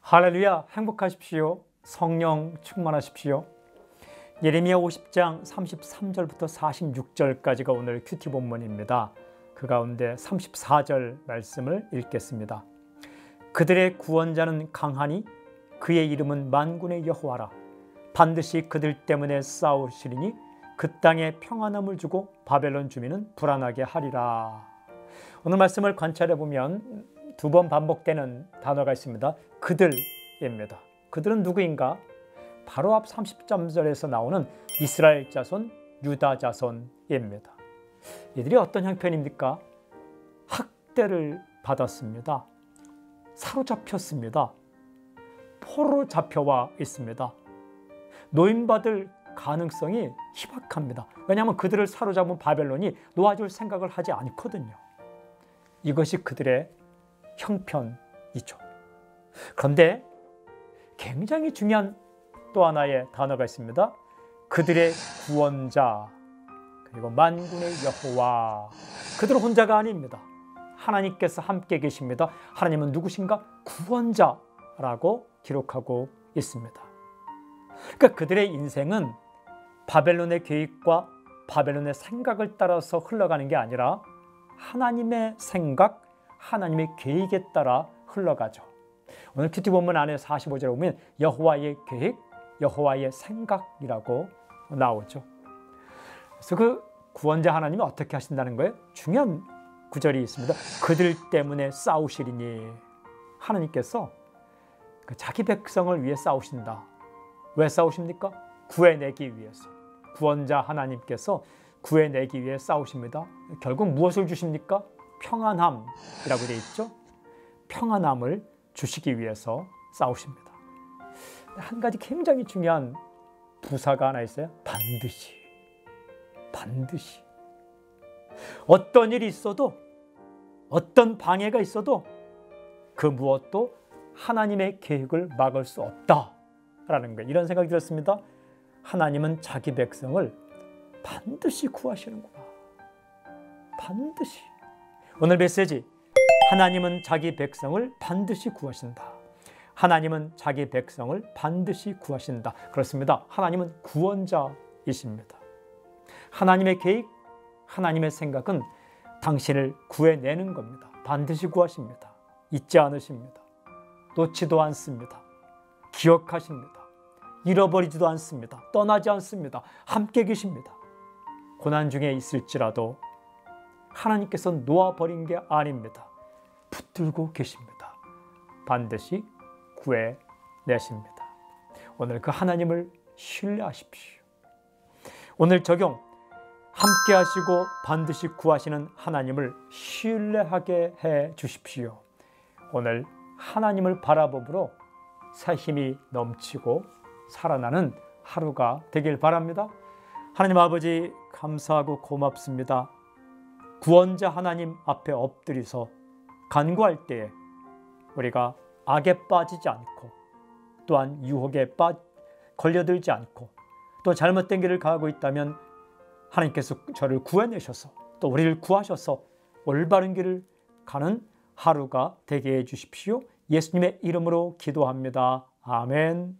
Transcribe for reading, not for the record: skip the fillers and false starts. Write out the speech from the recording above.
할렐루야, 행복하십시오. 성령 충만하십시오. 예레미야 50장 33절부터 46절까지가 오늘 큐티 본문입니다. 그 가운데 34절 말씀을 읽겠습니다. 그들의 구원자는 강하니 그의 이름은 만군의 여호와라. 반드시 그들 때문에 싸우시리니 그 땅에 평안함을 주고 바벨론 주민은 불안하게 하리라. 오늘 말씀을 관찰해 보면 두 번 반복되는 단어가 있습니다. 그들입니다. 그들은 누구인가? 바로 앞 33절에서 나오는 이스라엘 자손, 유다 자손입니다. 이들이 어떤 형편입니까? 학대를 받았습니다. 사로잡혔습니다. 포로 잡혀와 있습니다. 노임받을 가능성이 희박합니다. 왜냐하면 그들을 사로잡은 바벨론이 놓아줄 생각을 하지 않거든요. 이것이 그들의 형편이죠. 그런데 굉장히 중요한 또 하나의 단어가 있습니다. 그들의 구원자, 그리고 만군의 여호와. 그들은 혼자가 아닙니다. 하나님께서 함께 계십니다. 하나님은 누구신가? 구원자라고 기록하고 있습니다. 그러니까 그들의 인생은 바벨론의 계획과 바벨론의 생각을 따라서 흘러가는 게 아니라 하나님의 생각, 하나님의 계획에 따라 흘러가죠. 오늘 큐티 본문 안에 45절에 보면 여호와의 계획, 여호와의 생각이라고 나오죠. 그래서 그 구원자 하나님이 어떻게 하신다는 거예요? 중요한 구절이 있습니다. 그들 때문에 싸우시리니. 하나님께서 자기 백성을 위해 싸우신다. 왜 싸우십니까? 구해내기 위해서. 구원자 하나님께서 구해내기 위해 싸우십니다. 결국 무엇을 주십니까? 평안함이라고 되어 있죠. 평안함을 주시기 위해서 싸우십니다. 한 가지 굉장히 중요한 부사가 하나 있어요. 반드시. 어떤 일이 있어도, 어떤 방해가 있어도 그 무엇도 하나님의 계획을 막을 수 없다라는 거예요. 이런 생각이 들었습니다. 하나님은 자기 백성을 반드시 구하시는구나. 반드시. 오늘 메시지, 하나님은 자기 백성을 반드시 구하신다. 하나님은 자기 백성을 반드시 구하신다. 그렇습니다. 하나님은 구원자이십니다. 하나님의 계획, 하나님의 생각은 당신을 구해내는 겁니다. 반드시 구하십니다. 잊지 않으십니다. 놓지도 않습니다. 기억하십니다. 잃어버리지도 않습니다. 떠나지 않습니다. 함께 계십니다. 고난 중에 있을지라도 하나님께서 놓아버린 게 아닙니다. 붙들고 계십니다. 반드시 구해내십니다. 오늘 그 하나님을 신뢰하십시오. 오늘 적용, 함께 하시고 반드시 구하시는 하나님을 신뢰하게 해 주십시오. 오늘 하나님을 바라봄으로 새 힘이 넘치고 살아나는 하루가 되길 바랍니다. 하나님 아버지, 감사하고 고맙습니다. 구원자 하나님 앞에 엎드려서 간구할 때에 우리가 악에 빠지지 않고, 또한 유혹에 걸려들지 않고, 또 잘못된 길을 가고 있다면 하나님께서 저를 구해내셔서 또 우리를 구하셔서 올바른 길을 가는 하루가 되게 해 주십시오. 예수님의 이름으로 기도합니다. 아멘.